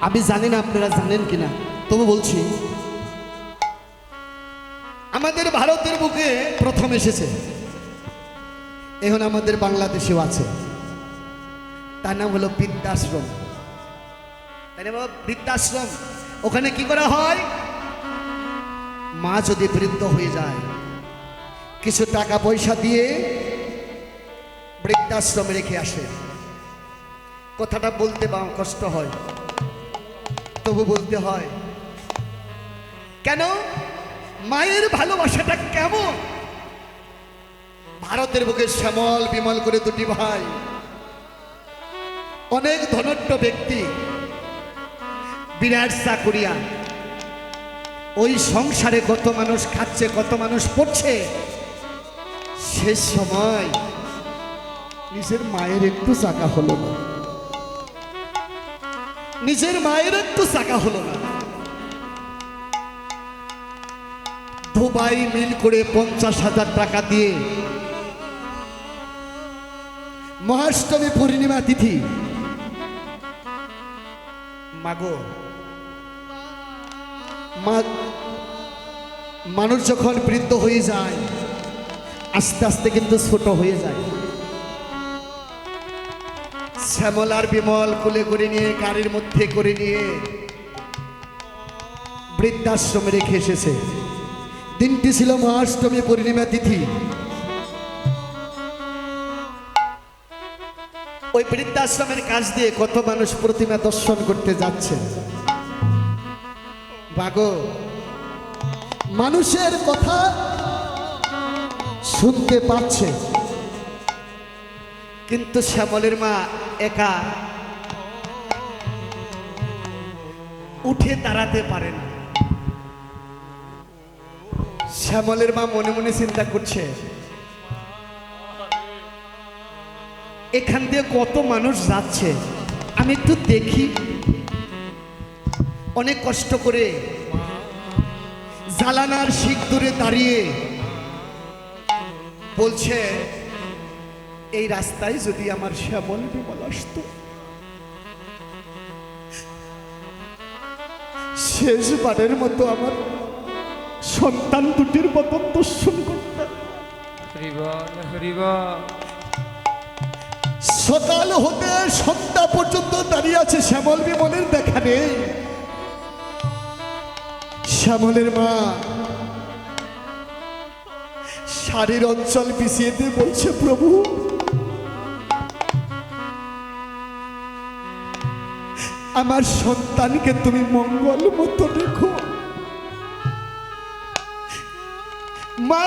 আমি জানি না আপনারা জানেন কিনা, তবু বলছি, আমাদের ভারতের বুকে প্রথম এসেছে, এখন আমাদের বাংলাদেশেও আছে, তার নাম হলো বৃদ্ধাশ্রম। তাই না বাবা? বৃদ্ধাশ্রম। ওখানে কি করা হয়, মা যদি বৃদ্ধ হয়ে যায় কিছু টাকা পয়সা দিয়ে বৃদ্ধাশ্রমে রেখে আসে। কথাটা বলতে বা কষ্ট হয়, তবু বলতে হয়। কেন? মায়ের ভালোবাসাটা কেমন। ভারতের বুকে শ্যামল বিমল করে দুটি ভাই, অনেক ধনট্য ব্যক্তি, বিরাট চাকুরিয়া, ওই সংসারে কত মানুষ খাচ্ছে, কত মানুষ পড়ছে, শেষ সময় নিজের মায়ের একটু চাকা হলো না, নিজের মায়ের একটু চাকা হলো না। দুবাই মিল করে 50,000 টাকা দিয়ে মহাষ্টমী পূর্ণিমা তিথি, মাগো মানুষ যখন বৃদ্ধ হয়ে যায় আস্তে আস্তে কিন্তু ছোট হয়ে যায়। শ্যামল আর বিমল কোলে করে নিয়ে, গাড়ির মধ্যে করে নিয়ে বৃদ্ধাশ্রমে রেখে এসেছে। দিনটি ছিল মহাষ্টমী পূর্ণিমা তিথি। ওই বৃদ্ধাশ্রমের কাছ দিয়ে কত মানুষ প্রতিমা দর্শন করতে যাচ্ছে। বাগো, মানুষের কথা শুনতে পাচ্ছে, কিন্তু শ্যামলের মা একা উঠে দাঁড়াতে পারে না। শ্যামলের মা মনে মনে চিন্তা করছে, এখান দিয়ে কত মানুষ যাচ্ছে, আমি একটু দেখি। অনেক কষ্ট করে জালানার শিক দূরে দাঁড়িয়ে বলছে, এই রাস্তায় যদি আমার শ্যামল বিমল আসতো, শেষবারের মতো আমার সন্তান দুটির বদন দর্শন করতাম। সকাল হতে সন্ধ্যা পর্যন্ত দাঁড়িয়ে আছে, শ্যামল বিমলের দেখা নেই। শ্যামলের মা শাড়ির অঞ্চল পিছিয়ে দিয়ে বলছে, প্রভু আমার সন্তানকে তুমি মঙ্গল মতো রেখো। মা,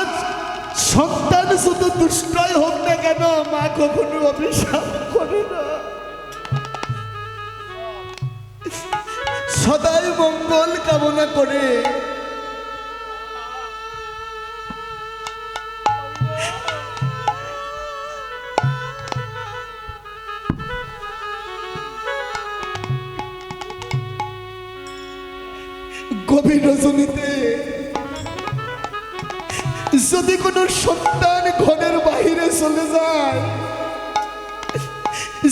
সন্তান শুধু দুষ্টই হোক না কেন, মা কখনো অভিশাপ করে না, সদাই মঙ্গল কামনা করে। গভীর রজনীতে যদি কোনো সন্তান ঘরের বাহিরে চলে যায়,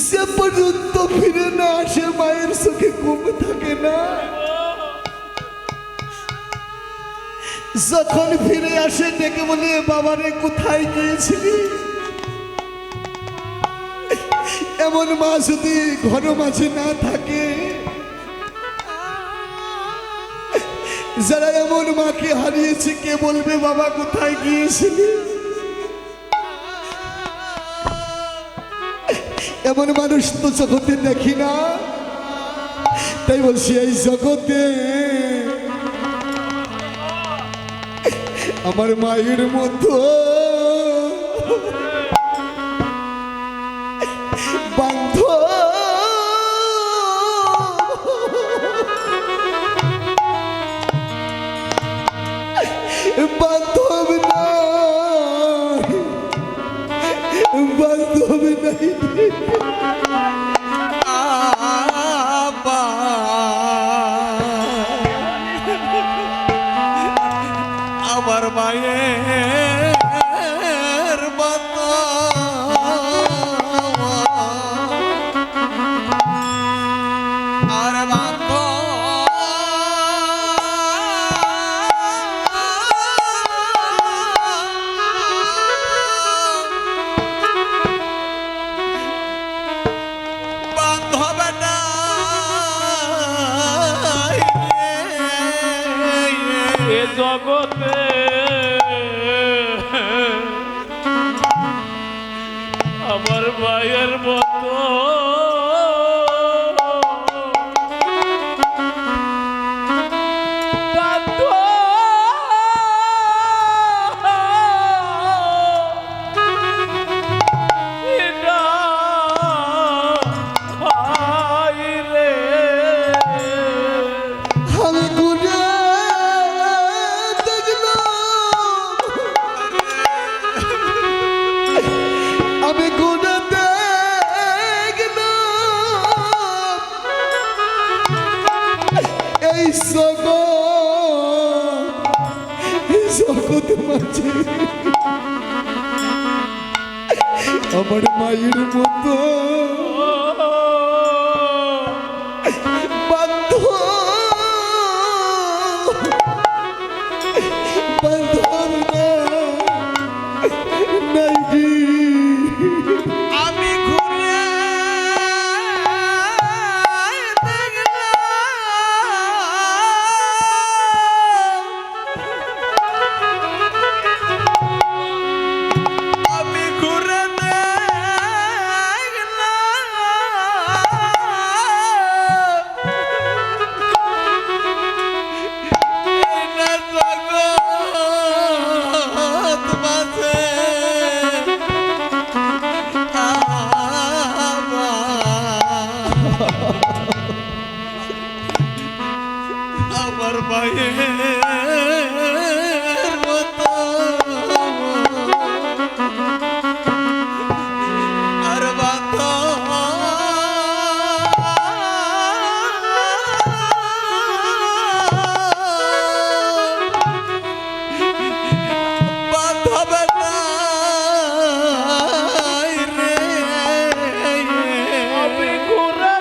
সে পর্যন্ত ফিরে না আসে, মায়ের চোখে ঘুম থাকে না। যখন ফিরে আসে ডেকে বলে, বাবারে কোথায় গিয়েছিলি। এমন মা যদি ঘর মাঝে না থাকে, যারা এমন মাকে হারিয়েছে, কে বলবে বাবা কোথায় গিয়েছিলি। এমন মানুষ তো জগতে দেখি না। তাই বলছি, এই জগতে আমার মায়ের মতো বান্ধব বান্ধব নাই, বান্ধব নাই। আমার মায়ের মতো আর বান্ধব এই জগৎ মাঝে আমার মায়ের মতো বান্ধব বান্ধব নাই। আমি ঘুরে আমি ঘুরে আমার মায়ের মতো আর বান্ধব বান্ধব নাই রে। আমি ঘুরে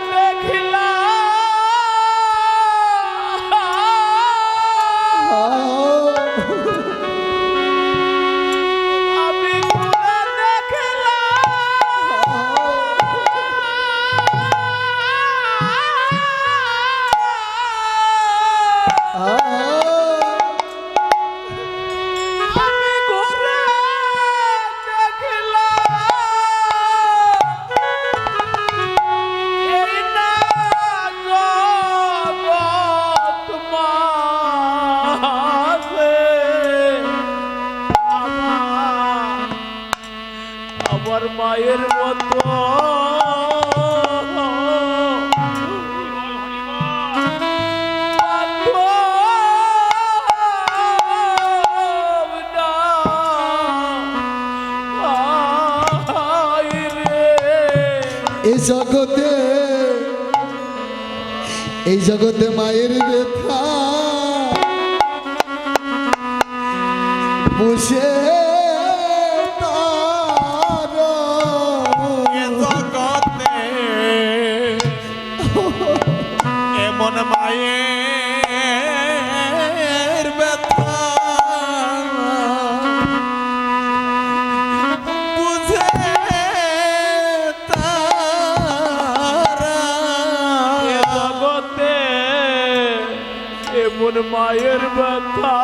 আমার মায়ের মতো এই জগতে মায়ের ব্যথা বুঝে এমন মায়ের ব্যথা বুঝে তারা জগতে এমন মায়ের ব্যথা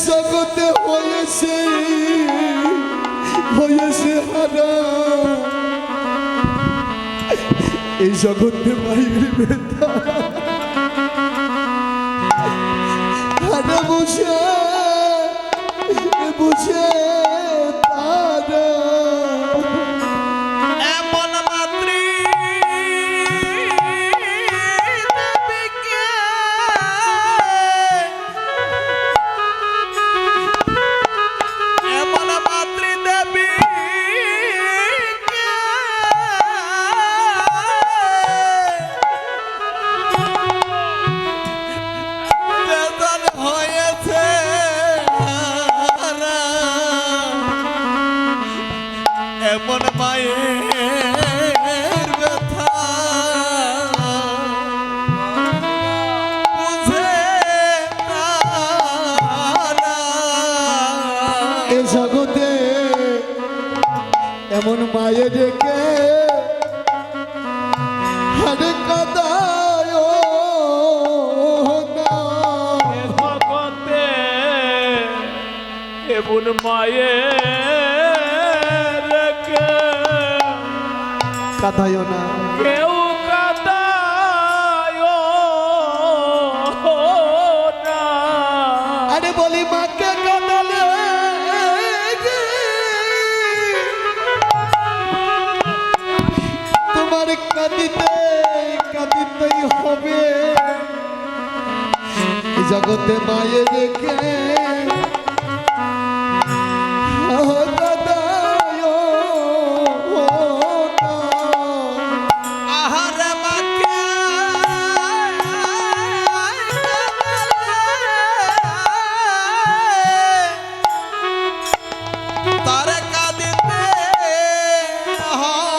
জগতে হয়েছে হারা এই জগতে মায়ের ব্যথা হারা বুঝে বুঝে তারা এমন মাতৃ এমন মায়ের ব্যথা বুঝে তারা এ জগতে এমন মায়ের রেখে হারে কাদায় জগতে এমন মায়ের কাদায় না কেউ কাদায় না। আরে বলি মাকে কাদালে কাঁদিতে কাঁদিতেই হবে এই জগতে মায়ের রেখে আহারে মাকে তারে কাঁদিতে হবে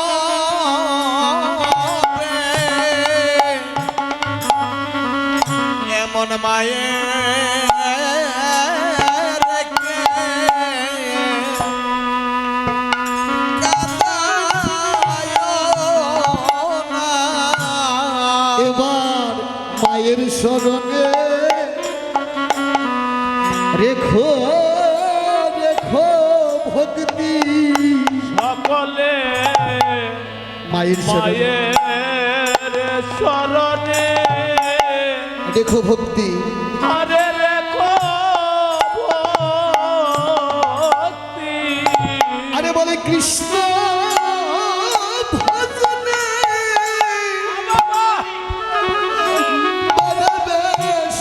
এমন মায়ের রেখে এবার মায়ের স্মরণে রেখো রেখো ভক্তি সকলে মায়ের স্মরণে মায়ের শরণে রেখো ভক্তি আরে রেখো ভক্তি আরে বলে কৃষ্ণ ভজনে বাড়াবে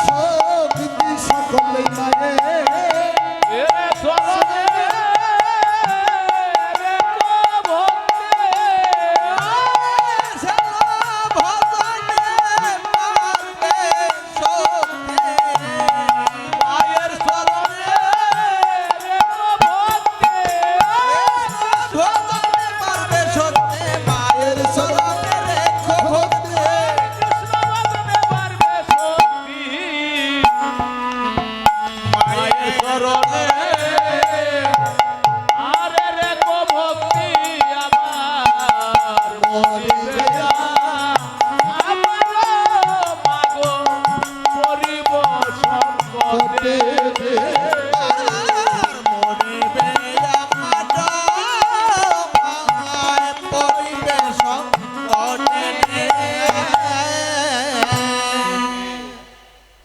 শক্তি সকলে মায়ের এ শরণে রেখো মায়ের শরণে রেখো ভক্তি কৃষ্ণ ভজনে পারবে শক্তি মায়ের শরণে আরে রেখো ভক্তি আমার মরিবে না আমার মাগো পরিব সম্পদে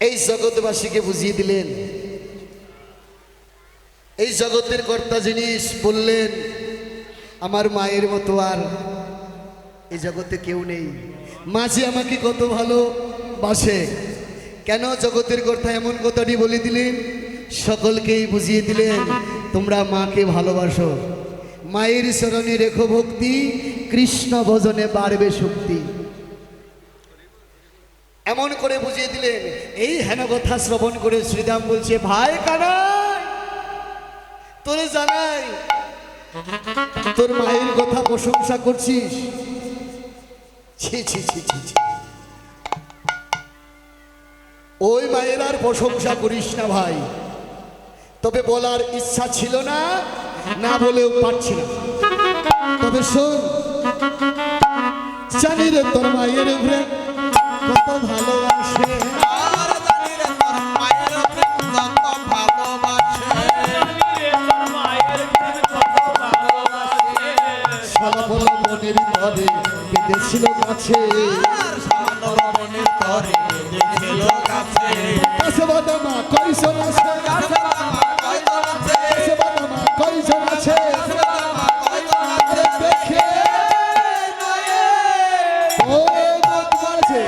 এই জগৎবাসীকে বুঝিয়ে দিলেন এই জগতের কর্তা জিনিস বললেন আমার মায়ের মতো আর এই জগতে কেউ নেই মা যে আমাকে কত ভালোবাসে কেন জগতের কর্তা এমন কথাটি বলে দিলেন সকলকেই বুঝিয়ে দিলেন তোমরা মাকে ভালোবাসো মায়ের শরণে রেখো ভক্তি কৃষ্ণ ভজনে বাড়বে শক্তি এমন করে বুঝিয়ে দিলেন এই হেন কথা শ্রবণ করে শ্রীরাম বলছে ভাই কানাই তোরে জানাই তোর মায়ের কথা প্রশংসা করছিস ছি ছি ছি ছি ছি। ওই মায়ের আর প্রশংসা করিস না ভাই তবে বলার ইচ্ছা ছিল না না বলেও পারছি না তবে শোন জানি রে তোর মায়ের উপরে কত ভালোবাসে সলবল মনের তরে কেঁদেছিল কাছে কাছে বাদামা কইজন আছে কাছে বাদামা কইজন আছে দেখে ও মত মাঝে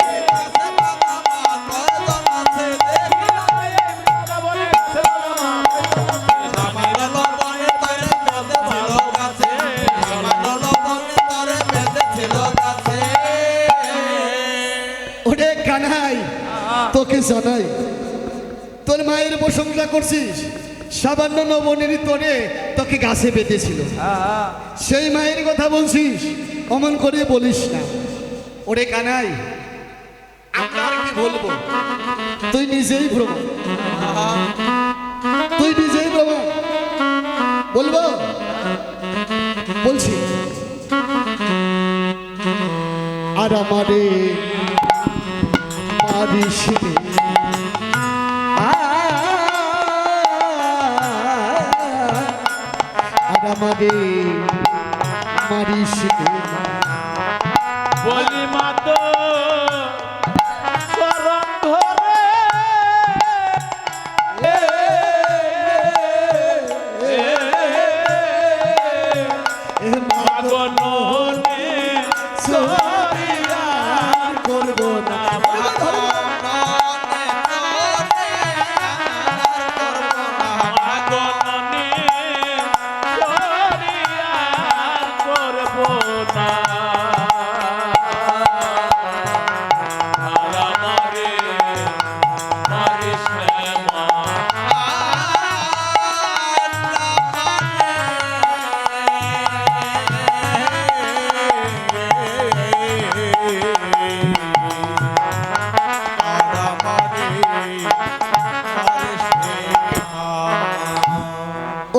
ওরে কানাই তোকে জানাই তোর মায়ের প্রশংসা করছিস সামান্য নবনের তোরে তোকে গাছে বেঁধেছিল সেই মায়ের কথা বলছিস অমন করে বলিস না ওরে কানাই আমরা আর কি বলবো তুই নিজেই প্রমাণ তুই নিজেই প্রমাণ বলবো বলছি আর আমারে মারিস রে আর আমারে মারিস রে বলি মাত শরণ ধরে মাগো ননে সরিয়া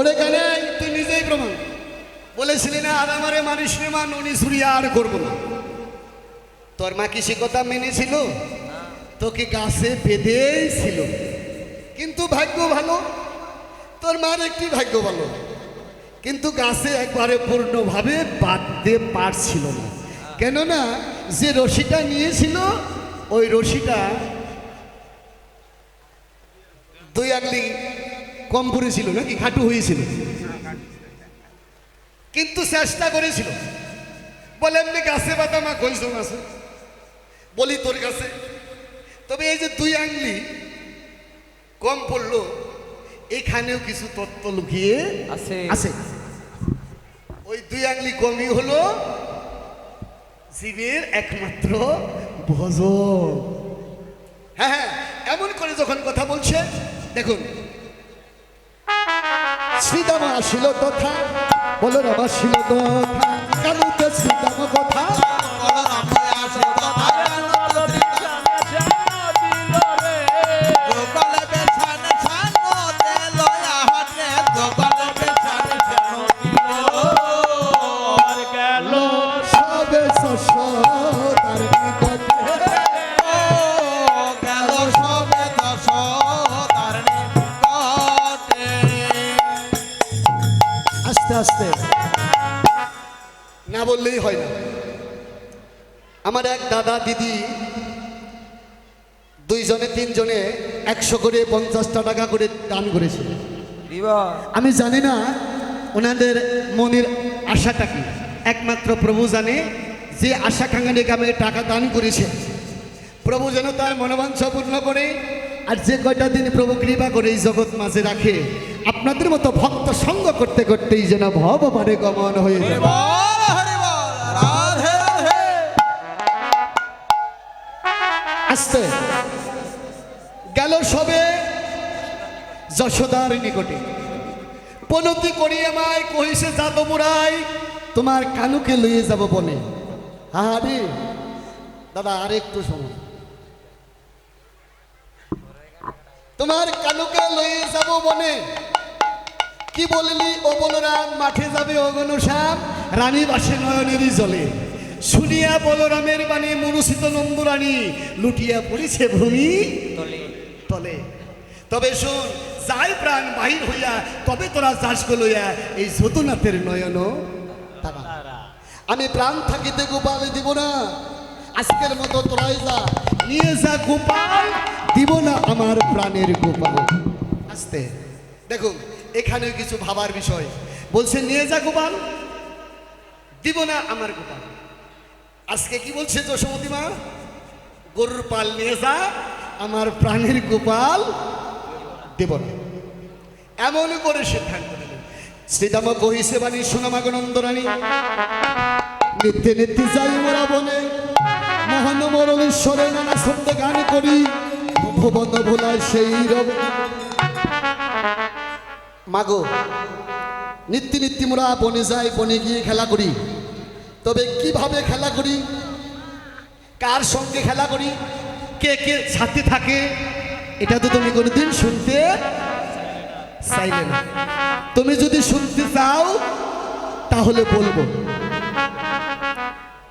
ওরে কানে তুই নিজেই প্রমাণ বলেছিলি না আর আমারে মানিস রে মা ননি ছুরি আর করবো না। তোর মা কি সে কথা মেনেছিল? তোকে গাছে বেঁধেই ছিল, কিন্তু ভাগ্য ভালো, তোর মার একটি ভাগ্য ভালো, কিন্তু গাছে একবারে পূর্ণভাবে বাঁধতে পারছিল না। কেননা যে রশিটা নিয়েছিল ওই রশিটা 2 আঙুলি কম পড়েছিল নাকি খাটু হয়েছিল, কিন্তু চেষ্টা করেছিল। বলে এমনি গাছে বাঁধা মা কইজন আছে, বলি তোর কাছে, তবে এই যে 2 আঙুলি কম পড়লো এখানেও কিছু তত্ত্ব লুকিয়ে আছে। ওই 2 আঙুলি কমই হলো জীবের একমাত্র ভোজন। হ্যাঁ হ্যাঁ, এমন করে যখন কথা বলছে দেখুন, শ্রীদাম আসিল তথা বলরাম আসিল তথা কানুতে শ্রীদাম কথা বলরাম আসে তথা কানুতে গোপাল বেছানে ছানো দিল আহারে গোপাল বেছানে ছানো গেল সবে সদার নিকটে গেল সবে দশ তার নিকটে। আস্তে আস্তে না বললেই হয় না। আমার এক দাদা দিদি 2 জনে 3 জনে 100 করে 50টা টাকা করে দান করেছে। আমি জানি না ওনাদের মনের আশাটা কি, একমাত্র প্রভু জানে। যে আশা কাঙ্গালিকে আমাকে টাকা দান করেছে প্রভু যেন তার মনোবাঞ্ছা পূর্ণ করে, আর যে কয়টা দিন প্রভু কৃপা করে এই জগৎ মাঝে রাখে আপনাদের মতো ভক্ত সঙ্গ করতে করতেই যেন ভববারে গমন হয়ে হরি যায়। বল হরি বল রাধে রাধে। আসতে গেল সবে যশোদার নিকটে, পনতি করি আমায় কহিছে যাত মুরাই তোমার কানুকে লইয়ে যাব বনে। আরে দাদা আর একটু সময়, তোমার কানুকে লইয়ে যাব বনে। কি বললি ও বলরাম, মাঠে যাবে অগণশ্যাম রানী বাসে নয়নেরই জলে। শুনিয়া বলরামের বাণী মনুষিত নন্দরানী লুটিয়া পড়েছে ভূমি তলে। তবে শোন, যাই প্রাণ বাহির হইয়া তবে তোরা যাস লইয়া এই যদুনাথের নয়ন তারা। আমি প্রাণ থাকিতে গোপাল দিব না, আজকের মতো তোরাই যা নিয়ে যা গোপাল, দিব না আমার প্রাণের গোপাল। আস্তে দেখুন, এখানে কিছু ভাবার বিষয় বলছে, নিয়ে যা গোপাল, দিব না আমার গোপাল। আজকে কি বলছে যশোমতী মা, গরুর পাল নিয়ে যা, আমার প্রাণের গোপাল দেব না। এমন করে সিদ্ধান্ত নিলেন। শ্রীদাম কহিছে বাণী সোনামাগ নন্দরানী, নিত্যে নিত্যে যাই মোরা বনে, মহান মরণেশ্বরে নানা ছন্দে গান করি, ভুবন ভোলায় সেই রব। মাগো, নিত্য নিত্য মোরা বনে যাই, বনে গিয়ে খেলা করি, তবে কিভাবে খেলা করি, কার সঙ্গে খেলা করি, কে কে সাথে থাকে, এটা তো তুমি কোনোদিন শুনতে চাইলে না। তুমি যদি শুনতে চাও তাহলে বলবো,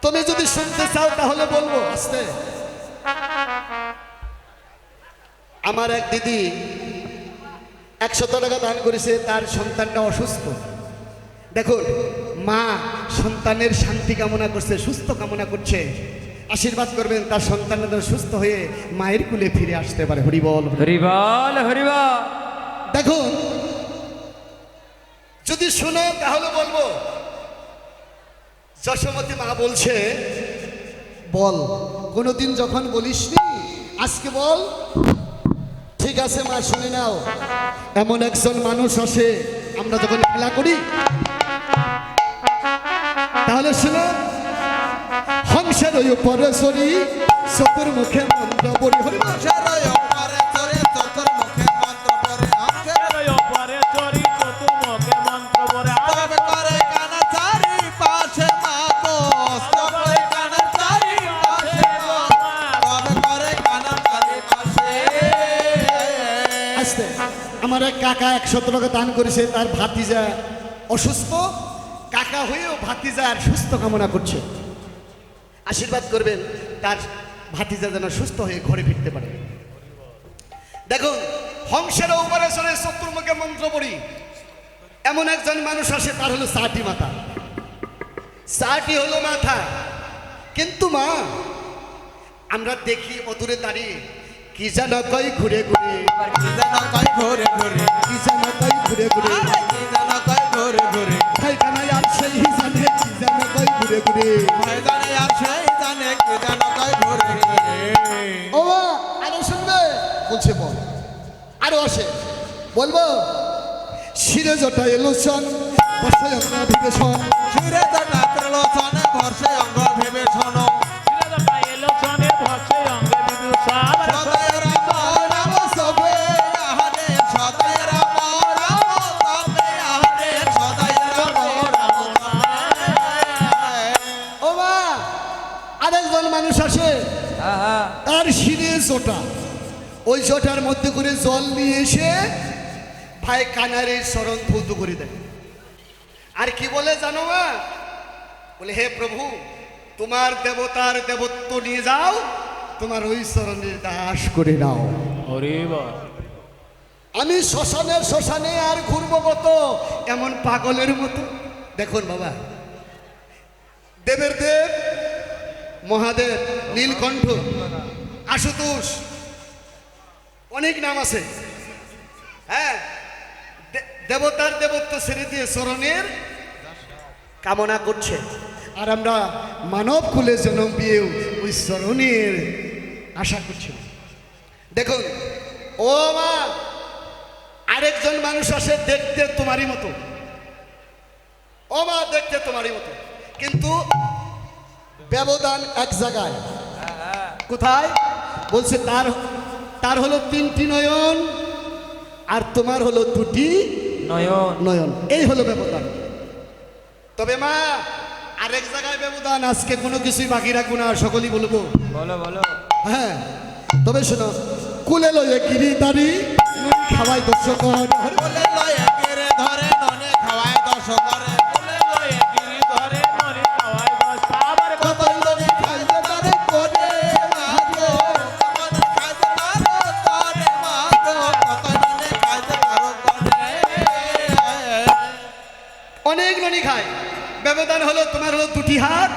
তুমি যদি শুনতে চাও তাহলে বলবো। আস্তে, আমার এক দিদি 100 টাকা দান করেছে, তার সন্তানটা অসুস্থ। দেখুন, মা সন্তানের শান্তি কামনা করছে, সুস্থ কামনা করছে, আশীর্বাদ করবেন তার সন্তানরা সুস্থ হয়ে মায়ের কুলে ফিরে আসতে পারে। হরি বল হরি বল হরি বল। দেখুন, যদি শোনো তাহলে বলবো। যশোমতী মা বলছে, বল, কোনোদিন যখন বলিসনি আজকে বল। ঠিক আছে মা, শুনে নাও। এমন একজন মানুষ আসে, আমরা যখন খেলা করি তাহলে শোনো, হংসের ওই উপরে সরি চতুর্মুখে মন্ত্র পড়ি। হরি বল। শরয় পরে তোরে তোর মুখে মন্ত্র পড়ে আখের পরে চরি চতুর্মুখে মন্ত্র পড়ে তবে করে কানা চারি পাশে মাগো, তবে কানা চারি পাশে মাগো, তবে করে কানা চারি পাশে। আসতে, আমার এক কাকা 100 টাকা দান করেছে, তার ভাতিজা অসুস্থ, কাকা হয়েও ভাতিজার সুস্থ কামনা করছে। আশীর্বাদ করবেন তার ভাতিজা যেন সুস্থ হয়ে ঘরে ফিরতে পারে। দেখুন, হংসের উপরেশ্বরের শত্রুমুখে মন্ত্র পড়ি, এমন একজন মানুষ আসে, তার হলো 6টি মাথা। 6টি হলো মাথা, কিন্তু মা আমরা দেখি অদূরে দাঁড়িয়ে কি যেন কই ঘুরে ঘুরে, কি যেন কয় ঘুরে ঘুরে, কি যেন কই ঘুরে ঘুরে, কি যেন কয় ঘুরে ঘুরে, ভাই কানাই আর সেই জানে কি যেন কই ঘুরে ঘুরে। ভাই জানে আর সেই জানে কি যেন কয় ঘুরে ঘুরে। ও মা, আরো শুনবে? বলছে বল, আরো আসে, বলবো। শিরে জটা এলোচন বসে আমরা বিবেচন, সুরে জটা ত্রিলোচনে ভরসে অঙ্গ ভেবে শোনো, শিরোধাটা এলো চনে ভসে অঙ্গে বিদুষার। সদয়ের মরাম সবে আহারে, সদয়ের মরাম সবে আহারে, সদয়ের মরাম ও মা, আরেকজন মানুষ আসে, তার শিরে জটা, ওই জটার মধ্যে করে জল নিয়ে এসে ভাই কানারের শরণ ধৌত করে দেয়। আর কি বলে জানো মা? বলে হে প্রভু, তোমার দেবতার দেবত্ব নিয়ে যাও, তোমার ওই শরণের দাস করে নাও। ওরে বাবা, আমি শ্মশানের শ্মশানে আর ঘুরবো কত, এমন পাগলের মতো। দেখুন বাবা, দেবের দেব, মহাদেব, নীলকণ্ঠ, আশুতোষ, অনেক নাম আছে। হ্যাঁ, দেবতার দেবত্ব ছেড়ে দিয়ে চরণের কামনা করছে। আর আমরা মানব কুলে জন্ম পেয়েও ওই চরণের আশা করছি। দেখুন ও মা, আরেকজন মানুষ আসে দেখতে তোমারই মতো, ও মা দেখতে তোমারই মতো, কিন্তু ব্যবধান এক জায়গায়। কোথায়? বলছে তার হলো 3টি নয়ন আর তোমার হলো 2টি নয়ন। নয়ন, এই হলো ব্যবধান। তবে মা আরেক জায়গায় ব্যবধান, আজকে কোনো কিছুই বাকি রাখবো না, সকলেই বলবো। বলো বলো। হ্যাঁ, তবে শোনো, কুলে লয়ে গিরিধারী খাওয়াই দর্শকর, বলে লয় একেরে ধরে ননে খাওয়ায় দশ করে, বলে লয়ে গিরি ধরে মরে খাওয়ায় দশ। আবার কত লোকে খাইতে তারে করে মাগো, কত খাইতে পারো করে মাগো, কত ননে খাইতে পারো করে। অনেক ননি খায়। ব্যবধান হলো তোমার হলো 2টি হাত,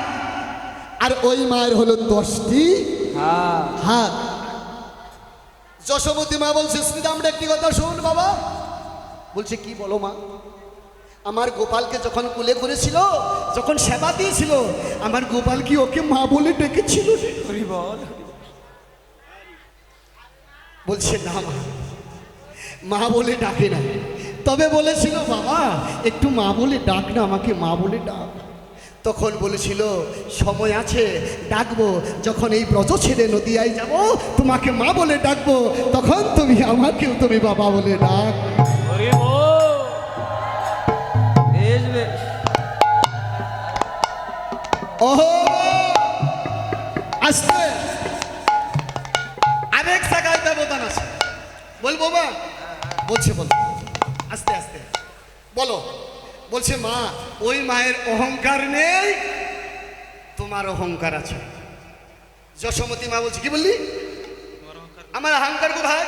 আর ওই মায়ের হলো 10টি হাত। যশোমতী মা বলছে, শ্রীরামটা একটি কথা শোন বাবা। বলছে কি বলো মা? আমার গোপালকে যখন কুলে করেছিল, যখন সেবা দিয়েছিল, আমার গোপাল কি ওকে মা বলে ডেকেছিল? বলছে না মা, মা বলে ডাকে না, তবে বলেছিল বাবা একটু মা বলে ডাক না, আমাকে মা বলে ডাক। তখন বলেছিল সময় আছে, ডাকবো, যখন এই ব্রজ ছেড়ে নদিয়ায় যাব, তোমাকে মা বলে ডাকবো, তখন তুমি আমাকেও তুমি বাবা বলে ডাক। ওরে ও ওহো, আস্তে আরেক জায়গায় ব্যবধান আছে, বলবো মা? বলছে বলো, আস্তে আস্তে বলো। বলছে মা, ওই মায়ের অহংকার নেই, তোমার অহংকার আছে। যশোমতী মা বলছে কি বললি? আমার অহংকার কোথায়?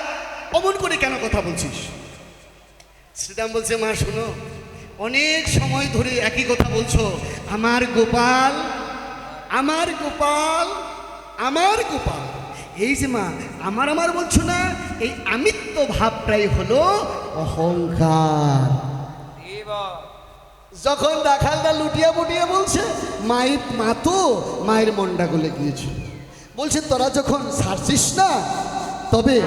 অমন করে কেন কথা বলছিস? শ্রীরাম বলছে মা শোনো, অনেক সময় ধরে একই কথা বলছো, আমার গোপাল, আমার গোপাল, আমার গোপাল। এই যে মা আমার আমার বলছো না, এই আমিত্ব ভাবটাই হলো অহংকার। যখন রাখালটা লুটিয়ে পুটিয়ে বলছে, মায়ের মা তো মায়ের মনটা গলে গিয়েছে, বলছে তোরা যখন ছাড়ছিস না, তবে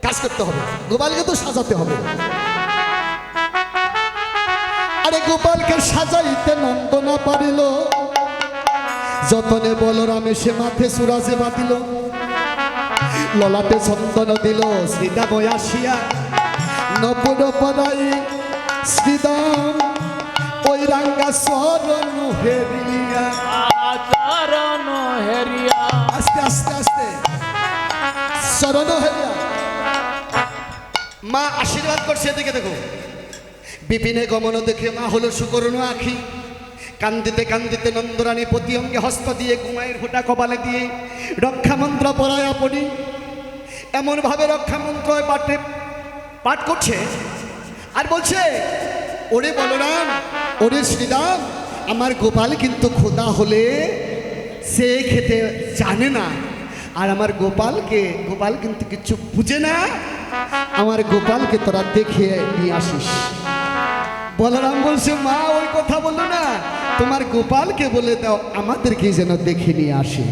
কাজ করতে হবে, গোপালকে তো সাজাতে হবে। আরে গোপালকে সাজাইতে নন্দ না পারিল, যতনে বলরামে সে মাথে সুরাজে বাঁধিল, ললাটে চন্দন দিল শ্রীদাম আসিয়া, নপুর পরাই শ্রীদাম ওই রাঙ্গা চরণ হেরিয়া। চরণ হেরিয়া, আস্তে আস্তে আস্তে চরণ হেরিয়া। মা আশীর্বাদ করছে, এদিকে দেখো। বিপিনে গমন দেখে মা হলো সুকর্ণ আখি, কান্দিতে কান্দিতে নন্দরানী প্রতি অঙ্গে হস্ত দিয়ে ঘুমায়ের ফোঁটা কপালে দিয়ে রক্ষামন্ত্র পড়ায় আপনি এমনভাবে রক্ষামন্ত্র পাঠ করছে আর বলছে, ওরে বলরাম, ওরে শ্রীরাম, আমার গোপাল কিন্তু খোদা হলে সে খেতে জানে না, আর আমার গোপাল কিন্তু কিছু বুঝে না, আমার গোপালকে তোরা দেখে নিয়ে আসিস। বলরাম বলছে, মা ওই কথা বলো না, তোমার গোপালকে বলে দাও আমাদেরকে যেন দেখে নিয়ে আসে।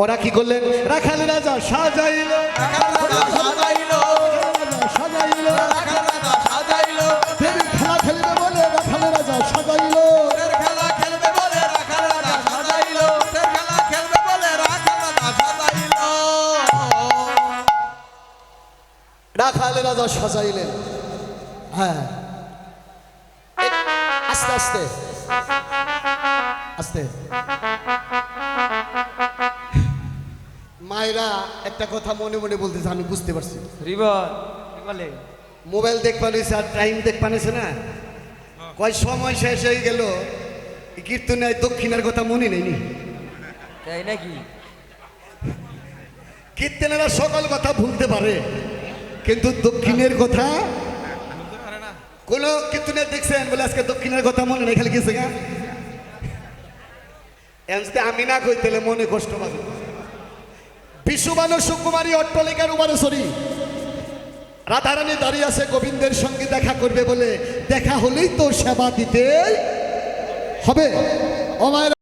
ওরা কি করলেন? রাখাল রাজা সাজাইল, সাজাইল, খেলা খেলবে বলে রাখাল রাজা সাজাইল, রাখাল রাজা সাজাইলেন। হ্যাঁ, আস্তে আস্তে আস্তে। মায়েরা একটা কথা মনে মনে বলতেছে, আমি বুঝতে পারছি। মোবাইল দেখবা নিয়েছে আর টাইম দেখবা নিয়েছে না, কয় সময় শেষ হয়ে গেল, কীর্তনে দক্ষিণের কথা মনে নেই তাই নাকি? কীর্তনেরা সকল কথা ভুলতে পারে, কিন্তু দক্ষিণের কথা কোন কীর্তনে দেখছেন বলে আজকে দক্ষিণের কথা মনে নেই, খালি গেছে গা। যদি আমি না কই তাহলে মনে কষ্ট পাবে। বিশ্ববানু সুকুমারী অট্টলিকার উপারেশ্বরী রাধারানী দাঁড়িয়ে আছে গোবিন্দের সঙ্গে দেখা করবে বলে, দেখা হলেই তো সেবা দিতে হবে। ও মায়েরা